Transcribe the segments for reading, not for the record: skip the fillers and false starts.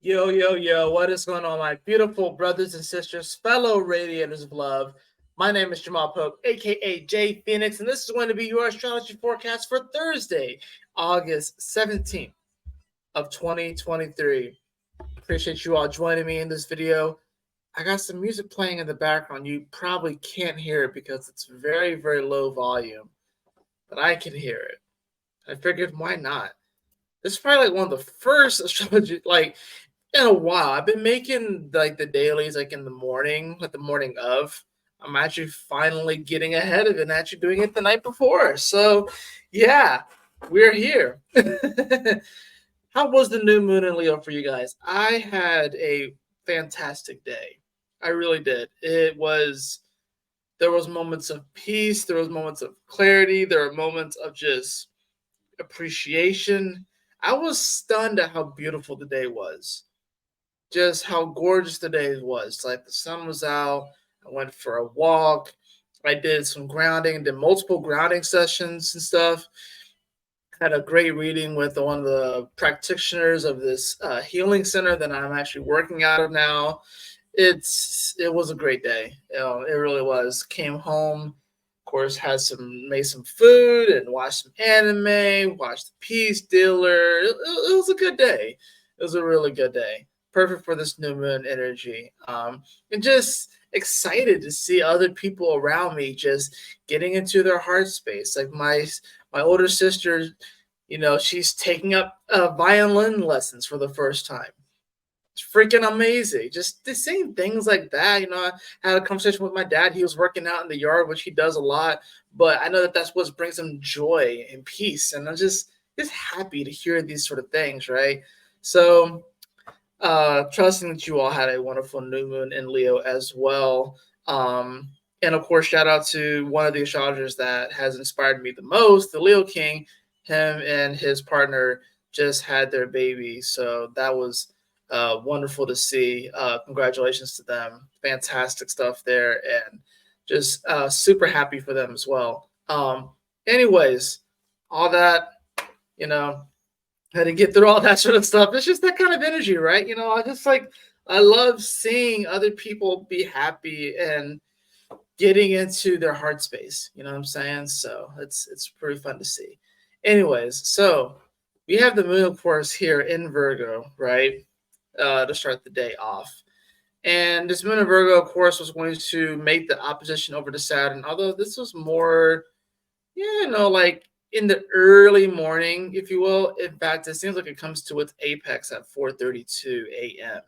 Yo, yo, yo, what is going on, my beautiful brothers and sisters, fellow radiators of love? My name is Jamal Pope, aka J Phoenix, and this is going to be your astrology forecast for Thursday, August 17th of 2023. Appreciate you all joining me in this video. I got some music playing in the background. You probably can't hear it because it's very, very low volume, but I can hear it. I figured, why not? This is probably like one of the first astrology, in a while. I've been making like the dailies like in the morning, like the morning of. I'm actually finally getting ahead of it and actually doing it the night before. So yeah, we're here. How was the new moon in Leo for you guys? I had a fantastic day. I really did. There was moments of peace, there was moments of clarity, there were moments of just appreciation. I was stunned at how beautiful the day was, just how gorgeous the day was. Like the sun was out. I went for a walk. I did some grounding, did multiple grounding sessions and stuff. Had a great reading with one of the practitioners of this healing center that I'm actually working out of now. It was a great day. It really was. Came home, of course, made some food and watched some anime. Watched the Peace Dealer. It was a good day. It was a really good day. Perfect for this new moon energy. And just excited to see other people around me just getting into their heart space. Like my older sister, she's taking up violin lessons for the first time. It's freaking amazing. Just the same things like that. I had a conversation with my dad. He was working out in the yard, which he does a lot, but I know that that's what brings him joy and peace. And I'm just happy to hear these sort of things, right? So trusting that you all had a wonderful new moon in Leo as well. And of course, shout out to one of the astrologers that has inspired me the most, the Leo King. Him and his partner just had their baby, so that was wonderful to see. Congratulations to them. Fantastic stuff there, and just super happy for them as well. Anyways, all that, you know, had to get through all that sort of stuff. It's just that kind of energy, right? I love seeing other people be happy and getting into their heart space. You know what I'm saying? So it's pretty fun to see. Anyways, so we have the moon, of course, here in Virgo, right? To start the day off. And this moon in Virgo, of course, was going to make the opposition over to Saturn, although this was more, like in the early morning, if you will. In fact, it seems like it comes to its apex at 4:32 a.m.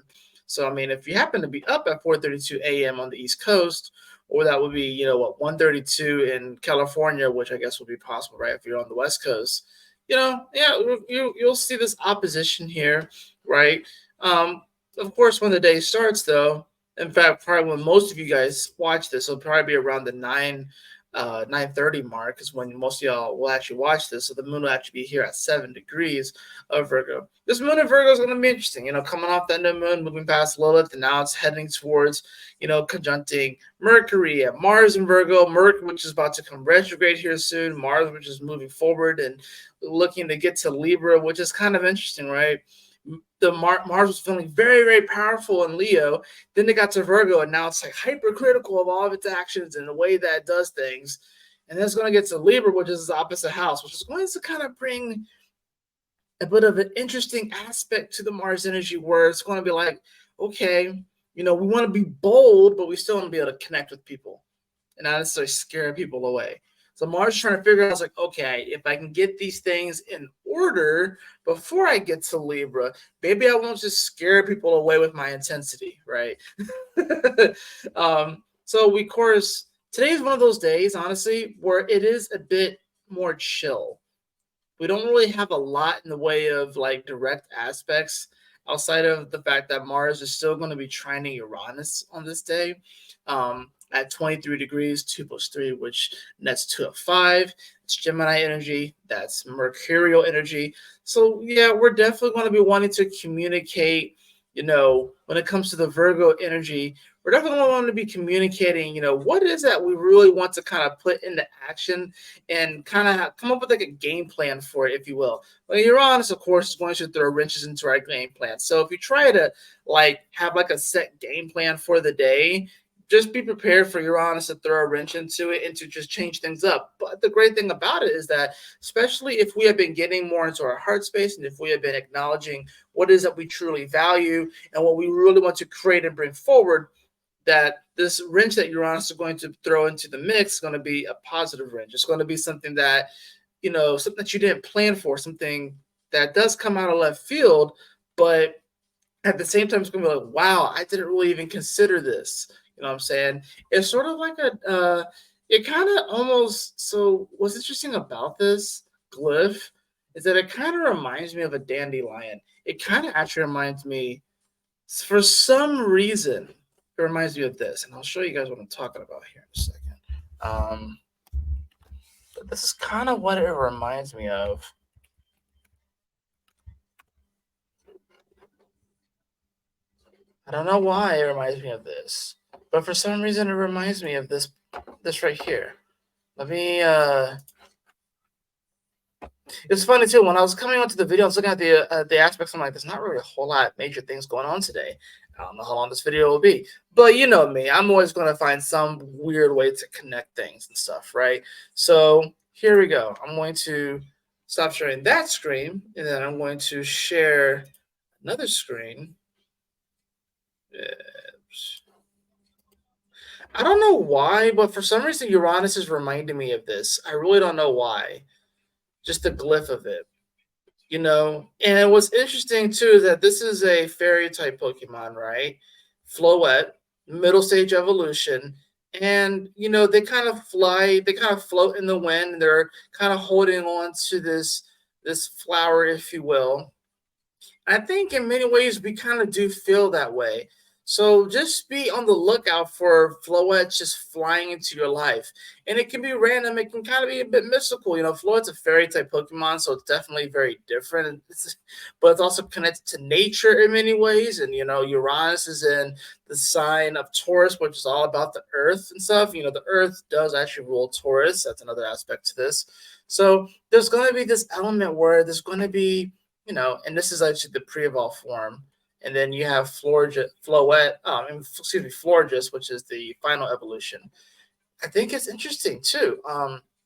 So, I mean, if you happen to be up at 4:32 a.m. on the East Coast, or that would be, 1:32 in California, which I guess would be possible, right? If you're on the West Coast, you'll see this opposition here, right? Of course, when the day starts, though, in fact, probably when most of you guys watch this, it'll probably be around the 9:30 mark is when most of y'all will actually watch this. So the moon will actually be here at 7 degrees of Virgo. This moon in Virgo is going to be interesting. Coming off that new moon, moving past Lilith, and now it's heading towards, conjuncting Mercury and Mars in Virgo. Mercury, which is about to come retrograde here soon. Mars, which is moving forward and looking to get to Libra, which is kind of interesting, right? Mars was feeling very, very powerful in Leo. Then they got to Virgo, and now it's like hypercritical of all of its actions and the way that it does things. And then it's going to get to Libra, which is the opposite house, which is going to kind of bring a bit of an interesting aspect to the Mars energy, where it's going to be like, okay, we want to be bold, but we still want to be able to connect with people and not necessarily scare people away. So Mars trying to figure out, like, okay, if I can get these things in order before I get to Libra, maybe I won't just scare people away with my intensity, right? So of course, today is one of those days, honestly, where it is a bit more chill. We don't really have a lot in the way of like direct aspects outside of the fact that Mars is still going to be trining Uranus on this day. At 23 degrees, 2 plus 3, which nets to a 5. It's Gemini energy. That's Mercurial energy. So, yeah, we're definitely going to be wanting to communicate, when it comes to the Virgo energy, we're definitely going to be communicating, what is that we really want to kind of put into action and kind of come up with like a game plan for it, if you will. Well, Uranus, of course, is going to throw wrenches into our game plan. So if you try to like have like a set game plan for the day, just be prepared for Uranus to throw a wrench into it and to just change things up. But the great thing about it is that, especially if we have been getting more into our heart space and if we have been acknowledging what it is that we truly value and what we really want to create and bring forward, that this wrench that Uranus is going to throw into the mix is going to be a positive wrench. It's going to be something that, something that you didn't plan for, something that does come out of left field, but at the same time, it's going to be like, wow, I didn't really even consider this. You know what I'm saying? It's sort of like it kind of almost, so what's interesting about this glyph is that it kind of reminds me of a dandelion. It kind of actually reminds me, for some reason, it reminds me of this. And I'll show you guys what I'm talking about here in a second. But this is kind of what it reminds me of. I don't know why it reminds me of this, but for some reason it reminds me of this right here. Let me it's funny too, when I was coming onto the video, I was looking at the aspects. I'm like, there's not really a whole lot of major things going on today. I don't know how long this video will be, but you know me, I'm always going to find some weird way to connect things and stuff, right? So here we go. I'm going to stop sharing that screen, and then I'm going to share another screen. I don't know why, but for some reason Uranus is reminding me of this. I really don't know why. Just the glyph of it, And what's interesting too is that this is a fairy type Pokemon, right? Floette, middle stage evolution. And they kind of fly, they kind of float in the wind, and they're kind of holding on to this flower, if you will. I think in many ways we kind of do feel that way. So just be on the lookout for Floettes just flying into your life. And it can be random. It can kind of be a bit mystical. Floette's a fairy type Pokemon, so it's definitely very different. But it's also connected to nature in many ways. And, Uranus is in the sign of Taurus, which is all about the earth and stuff. The earth does actually rule Taurus. That's another aspect to this. So there's going to be this element where there's going to be, and this is actually the pre-evolved form. And then you have Florges, which is the final evolution. I think it's interesting too,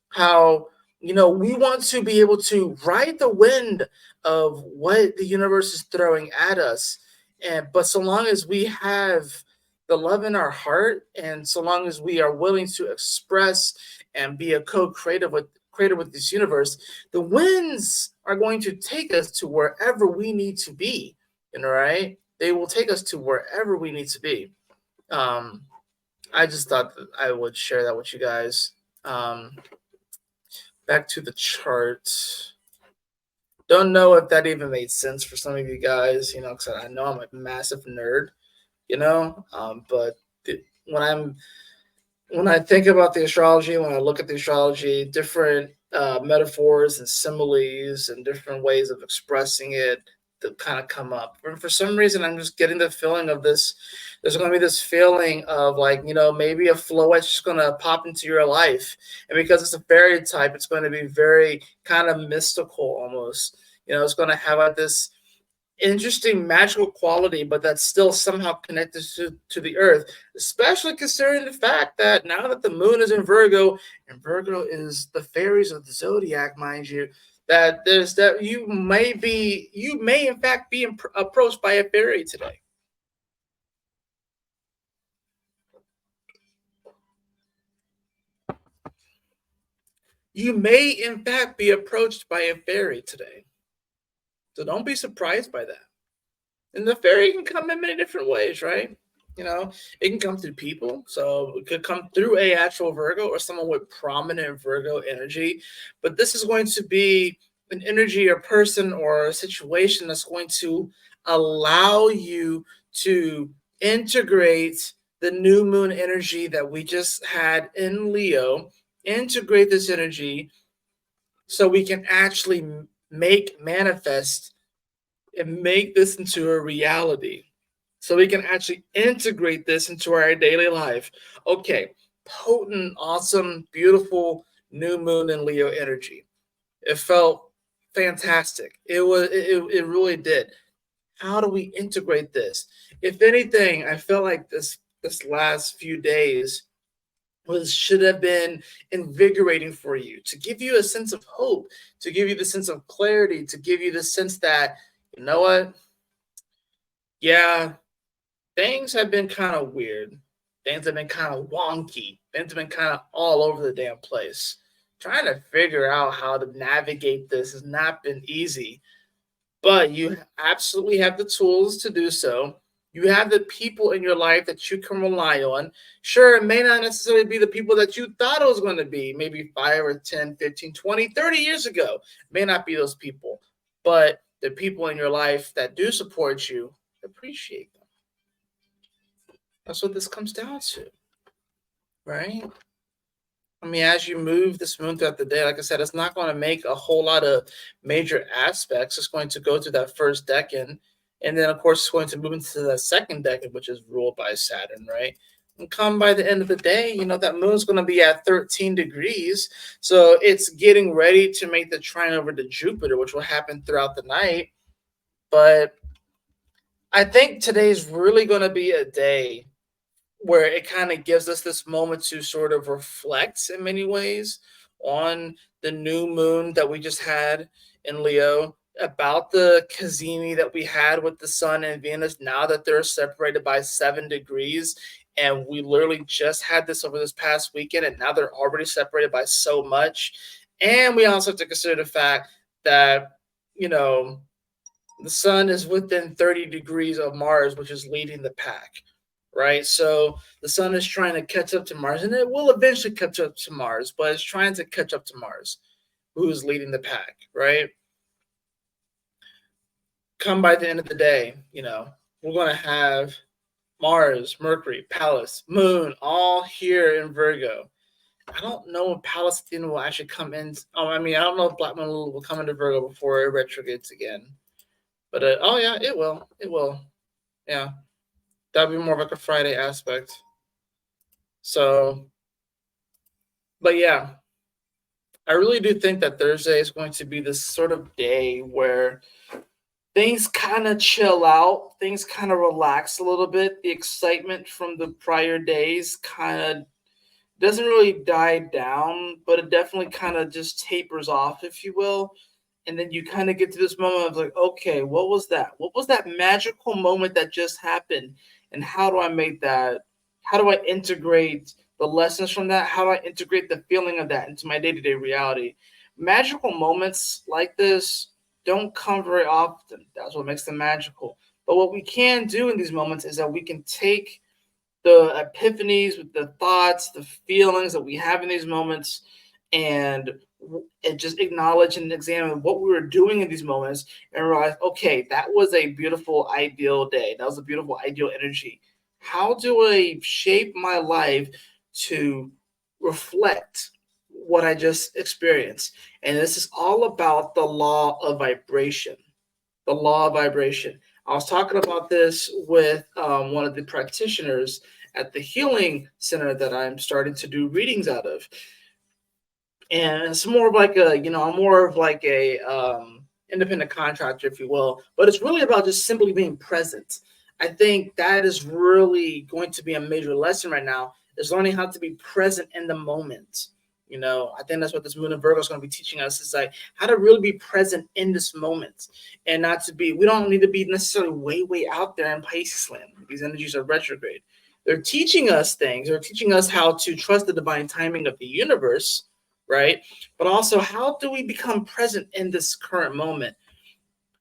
how we want to be able to ride the wind of what the universe is throwing at us, but so long as we have the love in our heart, and so long as we are willing to express and be a co-creator with this universe, the winds are going to take us to wherever we need to be. Right? They will take us to wherever we need to be. I just thought that I would share that with you guys. Back to the chart. Don't know if that even made sense for some of you guys, because I know I'm a massive nerd, but when I think about the astrology, when I look at the astrology, different metaphors and similes and different ways of expressing it that kind of come up. And for some reason, I'm just getting the feeling of this. There's going to be this feeling of like, maybe a Floette's just going to pop into your life. And because it's a fairy type, it's going to be very kind of mystical almost. It's going to have like this interesting magical quality, but that's still somehow connected to the earth, especially considering the fact that now that the moon is in Virgo, and Virgo is the fairies of the zodiac, mind you, that you may in fact be approached by a fairy today. You may in fact be approached by a fairy today. So don't be surprised by that. And the fairy can come in many different ways, right? It can come through people. So it could come through a actual Virgo or someone with prominent Virgo energy. But this is going to be an energy or person or a situation that's going to allow you to integrate the new moon energy that we just had in Leo, integrate this energy so we can actually manifest and make this into a reality. so we can actually integrate this into our daily life. Okay, potent, awesome, beautiful new moon in Leo energy. It felt fantastic. It really did. How do we integrate this? If anything, I felt like this last few days was should have been invigorating for you, to give you a sense of hope, to give you the sense of clarity, to give you the sense that, you know what, yeah, things have been kind of weird. Things have been kind of wonky. Things have been kind of all over the damn place. Trying to figure out how to navigate this has not been easy, but you absolutely have the tools to do so. You have the people in your life that you can rely on. Sure, it may not necessarily be the people that you thought it was going to be, maybe 5 or 10, 15, 20, 30 years ago. It may not be those people, but the people in your life that do support you, appreciate them. That's what this comes down to, right? I mean, as you move this moon throughout the day, like I said, it's not going to make a whole lot of major aspects. It's going to go through that first decan. And then, of course, it's going to move into that second decan, which is ruled by Saturn, right? And come by the end of the day, that moon's going to be at 13 degrees. So it's getting ready to make the trine over to Jupiter, which will happen throughout the night. But I think today's really going to be a day where it kind of gives us this moment to sort of reflect in many ways on the new moon that we just had in Leo, about the Kazemi that we had with the Sun and Venus, now that they're separated by 7 degrees. And we literally just had this over this past weekend, and now they're already separated by so much. And we also have to consider the fact that, the Sun is within 30 degrees of Mars, which is leading the pack, right? So the Sun is trying to catch up to Mars, and it will eventually catch up to Mars, but it's trying to catch up to Mars, who is leading the pack, right? Come by the end of the day, we're going to have Mars, Mercury, Pallas, Moon, all here in Virgo. I don't know if Palestine will actually come in. I don't know if Black Moon will come into Virgo before it retrogrades again. But, oh, yeah, it will. It will. Yeah. That would be more of like a Friday aspect. So, but yeah, I really do think that Thursday is going to be this sort of day where things kind of chill out, things kind of relax a little bit. The excitement from the prior days kind of doesn't really die down, but it definitely kind of just tapers off, if you will. And then you kind of get to this moment of like, okay, what was that? What was that magical moment that just happened? And how do I make that? How do I integrate the lessons from that? How do I integrate the feeling of that into my day-to-day reality? Magical moments like this don't come very often. That's what makes them magical. But what we can do in these moments is that we can take the epiphanies, with the thoughts, the feelings that we have in these moments, and just acknowledge and examine what we were doing in these moments and realize, okay, that was a beautiful, ideal day. That was a beautiful, ideal energy. How do I shape my life to reflect what I just experienced? And this is all about the law of vibration. The law of vibration. I was talking about this with one of the practitioners at the healing center that I'm starting to do readings out of. And it's more of like I'm more of like a independent contractor, if you will, but it's really about just simply being present. I think that is really going to be a major lesson right now, is learning how to be present in the moment. I think that's what this moon in Virgo is going to be teaching us, is like how to really be present in this moment, and we don't need to be necessarily way out there in Pisces land. These energies are retrograde. They're teaching us things. They're teaching us how to trust the divine timing of the universe, right? But also, how do we become present in this current moment?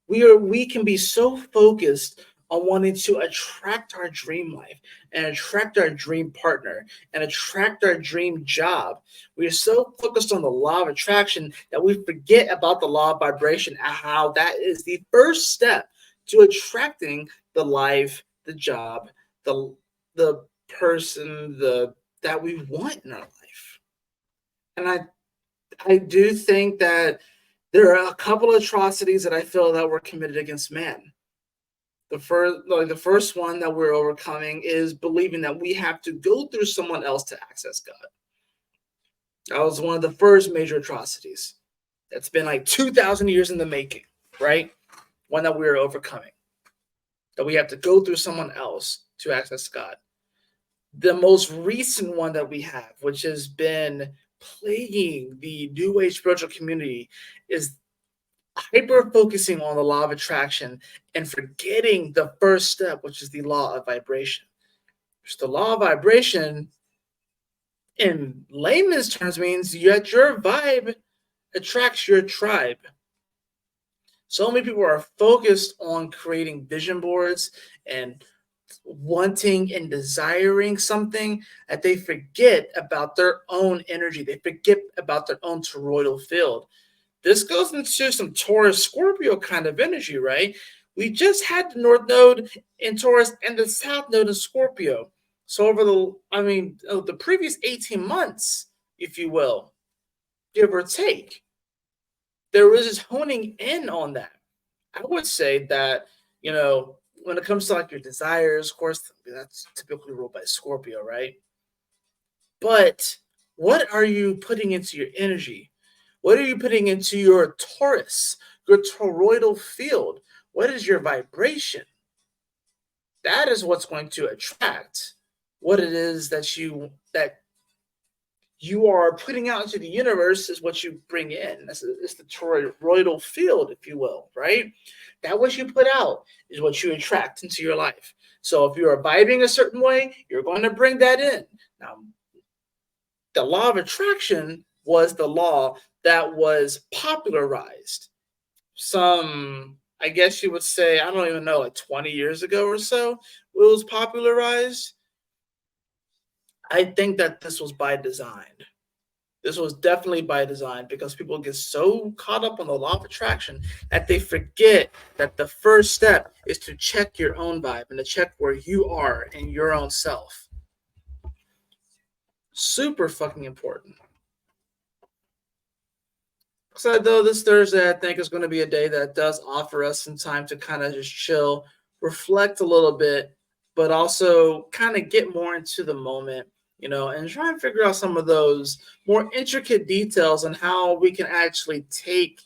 We can be so focused on wanting to attract our dream life and attract our dream partner and attract our dream job. We are so focused on the law of attraction that we forget about the law of vibration and how that is the first step to attracting the life, the job, the person that we want in our life. And I do think that there are a couple of atrocities that I feel that were committed against man. The first one that we're overcoming is believing that we have to go through someone else to access God. That was one of the first major atrocities. That's been like 2,000 years in the making, right? One that we're overcoming. That we have to go through someone else to access God. The most recent one that we have, which has been plaguing the New Age spiritual community, is hyper focusing on the law of attraction and forgetting the first step, which is the law of vibration. The law of vibration, in layman's terms, means that your vibe attracts your tribe. So many people are focused on creating vision boards and wanting and desiring something that they forget about their own energy. They forget about their own toroidal field. This goes into some Taurus Scorpio kind of energy, right? We just had the North Node in Taurus and the South Node in Scorpio. So over the previous 18 months, if you will, give or take, there was this honing in on that. I would say that, when it comes to like your desires, of course, that's typically ruled by Scorpio, right? But what are you putting into your energy? What are you putting into your Taurus, your toroidal field? What is your vibration? That is what's going to attract what it is that you are putting out into the universe is what you bring in. It's the toroidal field, if you will, right? That what you put out is what you attract into your life. So if you're vibing a certain way, you're going to bring that in. Now, the law of attraction was the law that was popularized some, I guess you would say, I don't even know, like 20 years ago or so, it was popularized. I think that this was by design. This was definitely by design because people get so caught up on the law of attraction that they forget that the first step is to check your own vibe and to check where you are in your own self. Super fucking important. So though this Thursday, I think is going to be a day that does offer us some time to kind of just chill, reflect a little bit, but also kind of get more into the moment, and try and figure out some of those more intricate details on how we can actually take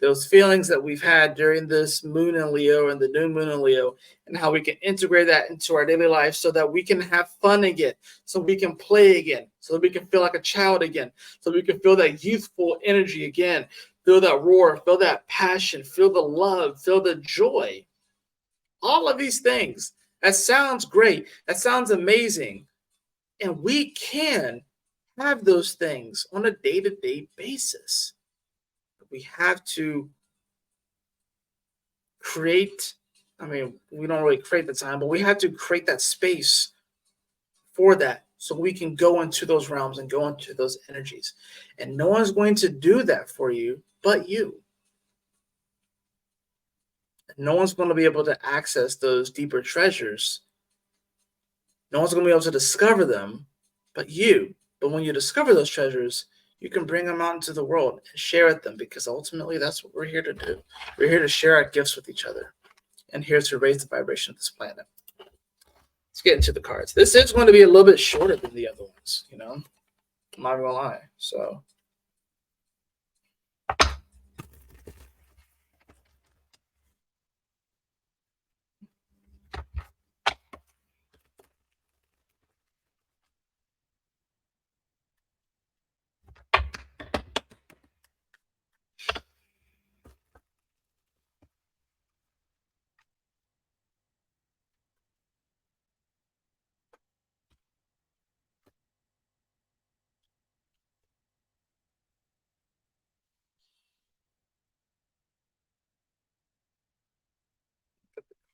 those feelings that we've had during this moon in Leo and the new moon in Leo, and how we can integrate that into our daily life so that we can have fun again, so we can play again, so that we can feel like a child again, so we can feel that youthful energy again, feel that roar, feel that passion, feel the love, feel the joy. All of these things. That sounds great. That sounds amazing. And we can have those things on a day-to-day basis. We have to create, we don't really create the time, but we have to create that space for that so we can go into those realms and go into those energies. And no one's going to do that for you but you. No one's going to be able to access those deeper treasures. No one's going to be able to discover them but you. But when you discover those treasures, you can bring them out into the world and share with them, because ultimately that's what we're here to do. We're here to share our gifts with each other and here to raise the vibration of this planet. Let's get into the cards. This is going to be a little bit shorter than the other ones, I'm not going to lie. So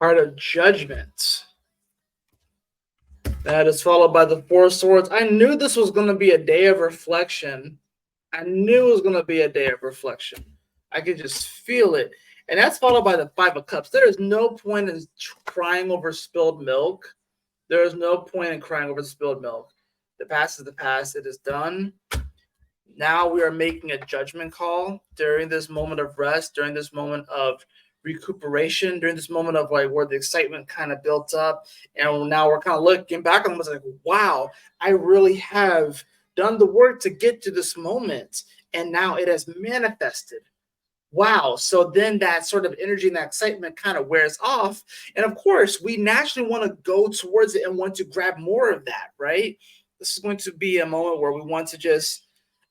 card of judgment. That is followed by the Four of Swords. I knew this was going to be a day of reflection. I knew it was going to be a day of reflection. I could just feel it. And that's followed by the Five of Cups. There is no point in crying over spilled milk. There is no point in crying over spilled milk. The past is the past. It is done. Now we are making a judgment call during this moment of rest, during this moment of recuperation during this moment of like where the excitement kind of built up, and now we're kind of looking back on it, like, wow, I really have done the work to get to this moment, and now it has manifested. Wow. So then that sort of energy and that excitement kind of wears off. And of course, we naturally want to go towards it and want to grab more of that, right? This is going to be a moment where we want to just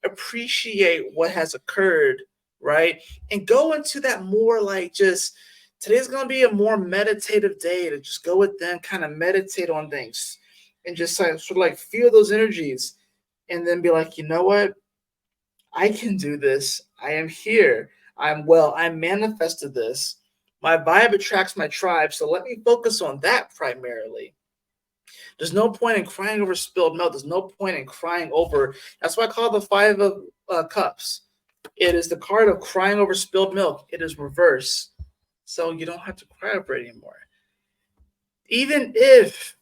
appreciate what has occurred, right? And go into that more like just today's going to be a more meditative day to just go within, kind of meditate on things and just like, sort of like feel those energies and then be like, you know what? I can do this. I am here. I'm well. I manifested this. My vibe attracts my tribe. So let me focus on that primarily. There's no point in crying over spilled milk. There's no point in crying over. That's why I call the Five of Cups. It is the card of crying over spilled milk. It is reverse. So you don't have to cry over it anymore. Even if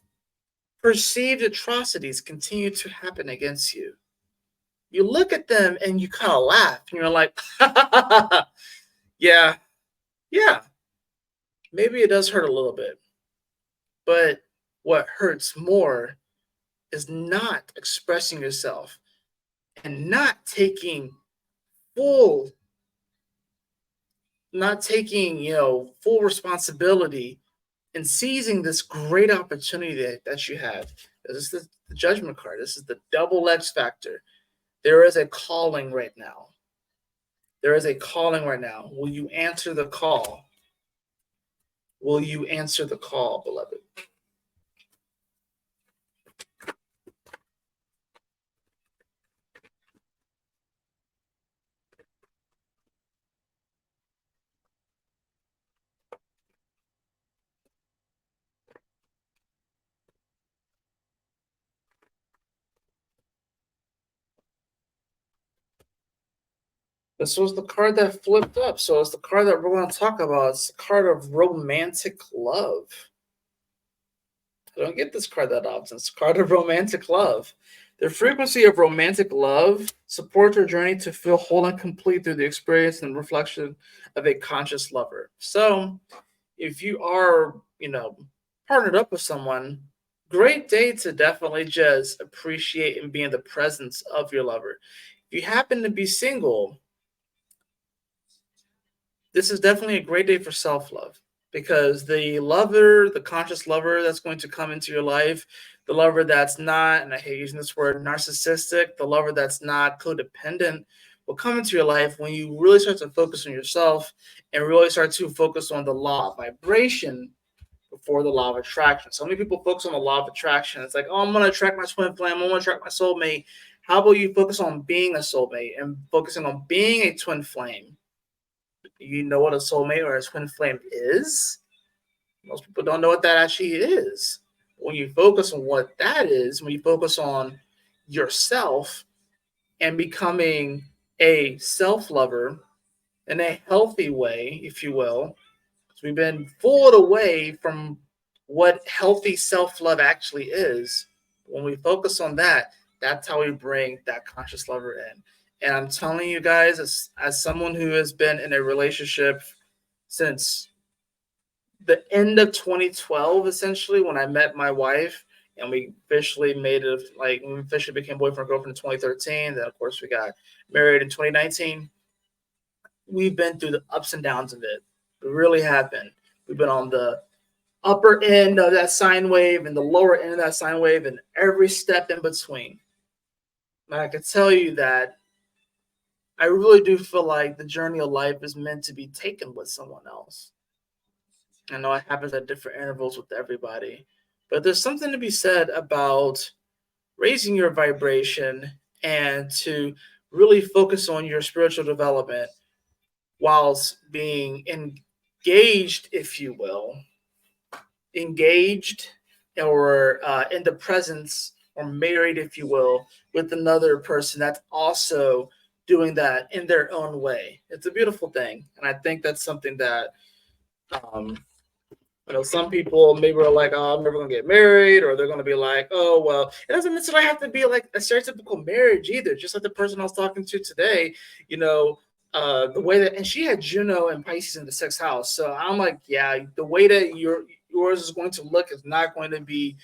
perceived atrocities continue to happen against you, you look at them and you kind of laugh and you're like, yeah, yeah, maybe it does hurt a little bit. But what hurts more is not expressing yourself and not taking full, full responsibility and seizing this great opportunity that you have. This is the judgment card. This is the double X factor. There is a calling right now. There is a calling right now. Will you answer the call? Will you answer the call, beloved? This was the card that flipped up. So it's the card that we're going to talk about. It's the card of romantic love. I don't get this card that often. It's the card of romantic love. The frequency of romantic love supports your journey to feel whole and complete through the experience and reflection of a conscious lover. So if you are, partnered up with someone, great day to definitely just appreciate and be in the presence of your lover. If you happen to be single, this is definitely a great day for self-love because the lover, the conscious lover that's going to come into your life, the lover that's not, and I hate using this word, narcissistic, the lover that's not codependent will come into your life when you really start to focus on yourself and really start to focus on the law of vibration before the law of attraction. So many people focus on the law of attraction. It's like, oh, I'm going to attract my twin flame. I'm going to attract my soulmate. How about you focus on being a soulmate and focusing on being a twin flame? You know what a soulmate or a twin flame is? Most people don't know what that actually is. When you focus on what that is, when you focus on yourself and becoming a self-lover in a healthy way, if you will, because we've been fooled away from what healthy self-love actually is. When we focus on that, that's how we bring that conscious lover in. And I'm telling you guys, as someone who has been in a relationship since the end of 2012, essentially, when I met my wife, and we officially made it, like, we officially became boyfriend and girlfriend in 2013. Then, of course, we got married in 2019. We've been through the ups and downs of it. We really have been. We've been on the upper end of that sine wave and the lower end of that sine wave and every step in between. And I can tell you that I really do feel like the journey of life is meant to be taken with someone else. I know it happens at different intervals with everybody, but there's something to be said about raising your vibration and to really focus on your spiritual development whilst being engaged, if you will, engaged or in the presence or married, if you will, with another person that's also doing that in their own way. It's a beautiful thing. And I think that's something that, some people maybe are like, oh, I'm never going to get married, or they're going to be like, oh, well, it doesn't necessarily have to be like a stereotypical marriage either. Just like the person I was talking to today, the way that, and she had Juno and Pisces in the sixth house. So I'm like, yeah, the way that yours is going to look is not going to be,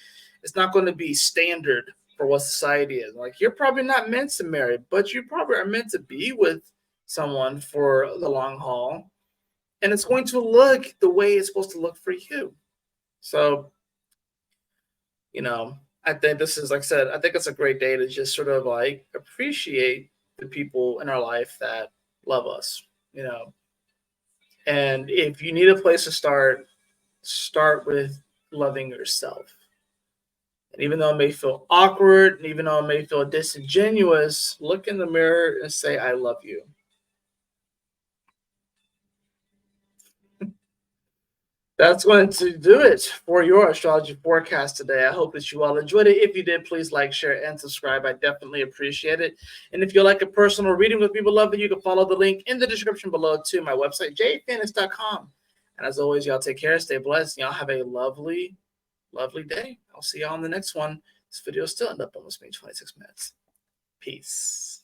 it's not going to be standard for what society is. Like, you're probably not meant to marry, but you probably are meant to be with someone for the long haul, and it's going to look the way it's supposed to look for you. So, I think this is, like I said, I think it's a great day to just sort of like appreciate the people in our life that love us, you know. And if you need a place to start with loving yourself. And even though it may feel awkward, and even though it may feel disingenuous, look in the mirror and say, I love you. That's going to do it for your astrology forecast today. I hope that you all enjoyed it. If you did, please like, share, and subscribe. I definitely appreciate it. And if you like a personal reading with people love it, you can follow the link in the description below to my website, jphoenix.com. And as always, y'all take care, stay blessed, and y'all have a lovely, lovely day. I'll see y'all on the next one. This video still ended up almost being 26 minutes. Peace.